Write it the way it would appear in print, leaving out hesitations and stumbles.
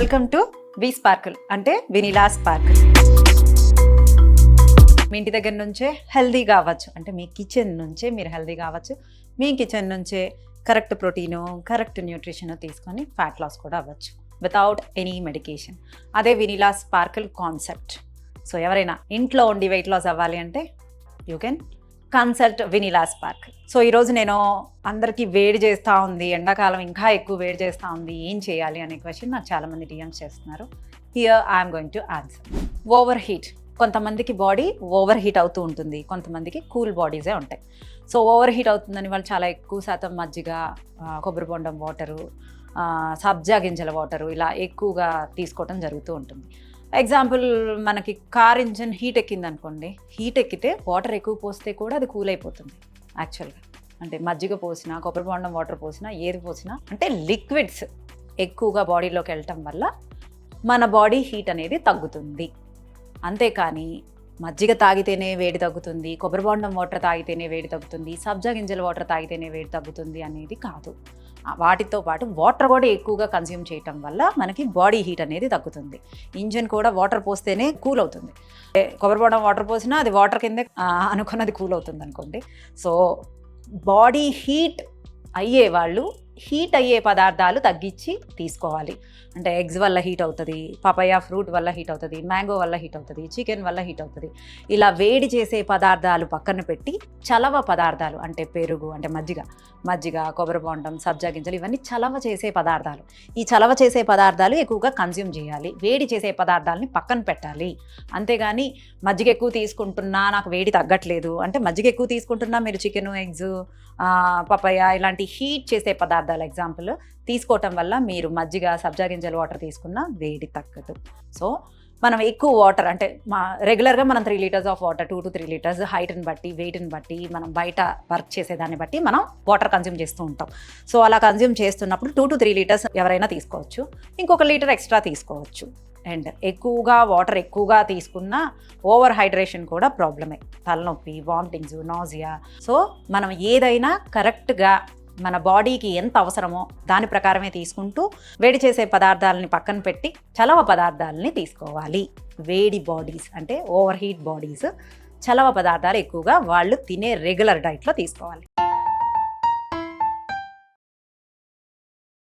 Welcome to V Sparkel అంటే Vinila sprinkle. మీ ఇంటి దగ్గర నుంచే హెల్దీగా అవ్వచ్చు, అంటే మీ కిచెన్ నుంచే మీరు హెల్దీగా అవ్వచ్చు. మీ కిచెన్ నుంచే కరెక్ట్ ప్రోటీను, కరెక్ట్ న్యూట్రిషన్ తీసుకొని ఫ్యాట్ లాస్ కూడా అవ్వచ్చు వితౌట్ ఎనీ మెడికేషన్. అదే వినీలా స్పార్కిల్ కాన్సెప్ట్. సో ఎవరైనా ఇంట్లో ఉండి వెయిట్ లాస్ అవ్వాలి అంటే you can consult Vinila spark. So ఈరోజు నేను అందరికీ వేడి చేస్తూ ఉంది, ఎండాకాలం ఇంకా ఎక్కువ వేడి చేస్తూ ఉంది, ఏం చేయాలి అనే క్వశ్చన్ నాకు చాలామంది డిఎమ్స్ చేస్తున్నారు. Here I'm going to answer. Over heat. కొంతమందికి బాడీ ఓవర్ హీట్ అవుతూ ఉంటుంది, కొంతమందికి కూల్ బాడీసే ఉంటాయి. సో ఓవర్ హీట్ అవుతుందని వాళ్ళు చాలా ఎక్కువ శాతం మజ్జిగ, కొబ్బరి బొండం వాటరు, సబ్జా గింజల వాటరు ఇలా ఎక్కువగా తీసుకోవడం జరుగుతూ ఉంటుంది. ఎగ్జాంపుల్, మనకి కార్ ఇంజన్ హీట్ ఎక్కింది అనుకోండి, హీట్ ఎక్కితే వాటర్ ఎక్కువ పోస్తే కూడా అది కూల్ అయిపోతుంది యాక్చువల్గా. అంటే మజ్జిగ పోసినా, కొబ్బరి బొండం వాటర్ పోసినా, ఏది పోసినా అంటే లిక్విడ్స్ ఎక్కువగా బాడీలోకి వెళ్ళటం వల్ల మన బాడీ హీట్ అనేది తగ్గుతుంది. అంతేకాని మజ్జిగ తాగితేనే వేడి తగ్గుతుంది, కొబ్బరి బొండం వాటర్ తాగితేనే వేడి తగ్గుతుంది, సబ్జా గింజల వాటర్ తాగితేనే వేడి తగ్గుతుంది అనేది కాదు. వాటితో పాటు వాటర్ కూడా ఎక్కువగా కన్జ్యూమ్ చేయటం వల్ల మనకి బాడీ హీట్ అనేది తగ్గుతుంది. ఇంజిన్ కూడా వాటర్ పోస్తేనే కూల్ అవుతుంది. కొబ్బరి బొండం వాటర్ పోసినా అది వాటర్ కిందే అనుకున్నది కూల్ అవుతుంది అనుకోండి. సో బాడీ హీట్ అయ్యే వాళ్ళు హీట్ అయ్యే పదార్థాలు తగ్గించి తీసుకోవాలి. అంటే ఎగ్స్ వల్ల హీట్ అవుతుంది, పపాయ ఫ్రూట్ వల్ల హీట్ అవుతుంది, మ్యాంగో వల్ల హీట్ అవుతుంది, చికెన్ వల్ల హీట్ అవుతుంది. ఇలా వేడి చేసే పదార్థాలు పక్కన పెట్టి చలవ పదార్థాలు అంటే పెరుగు, అంటే మజ్జిగ, కొబ్బరి బొండం, సబ్జా గింజలు ఇవన్నీ చలవ చేసే పదార్థాలు. ఈ చలవ చేసే పదార్థాలు ఎక్కువగా కన్జ్యూమ్ చేయాలి, వేడి చేసే పదార్థాలని పక్కన పెట్టాలి. అంతేగాని మజ్జిగ ఎక్కువ తీసుకుంటున్నా నాకు వేడి తగ్గట్లేదు అంటే, మజ్జిగ ఎక్కువ తీసుకుంటున్నా మీరు చికెన్, ఎగ్స్, పపాయ ఇలాంటి హీట్ చేసే పదార్థాలు ఎగ్జాంపుల్ తీసుకోవటం వల్ల మీరు మజ్జిగ, సబ్జా గింజల వాటర్ తీసుకున్నా వేడి తగ్గదు. సో మనం ఎక్కువ వాటర్ అంటే రెగ్యులర్గా మనం 3 litres of water, 2 to 3 litres హైట్ని బట్టి, వెయిట్ని బట్టి, మనం బయట వర్క్ చేసేదాన్ని బట్టి మనం వాటర్ కన్జ్యూమ్ చేస్తూ ఉంటాం. సో అలా కన్జ్యూమ్ చేస్తున్నప్పుడు 2 to 3 లీటర్స్ ఎవరైనా తీసుకోవచ్చు, ఇంకొక లీటర్ ఎక్స్ట్రా తీసుకోవచ్చు. అండ్ వాటర్ ఎక్కువగా తీసుకున్న ఓవర్ హైడ్రేషన్ కూడా ప్రాబ్లమే. తలనొప్పి, వామిటింగ్స్, నాజియా. సో మనం ఏదైనా కరెక్ట్గా మన బాడీకి ఎంత అవసరమో దాని ప్రకారమే తీసుకుంటూ వేడి చేసే పదార్థాలని పక్కన పెట్టి చలవ పదార్థాలని తీసుకోవాలి. వేడి బాడీస్ అంటే ఓవర్ హీట్ బాడీస్ చలవ పదార్థాలు ఎక్కువగా వాళ్ళు తినే రెగ్యులర్ డైట్లో తీసుకోవాలి.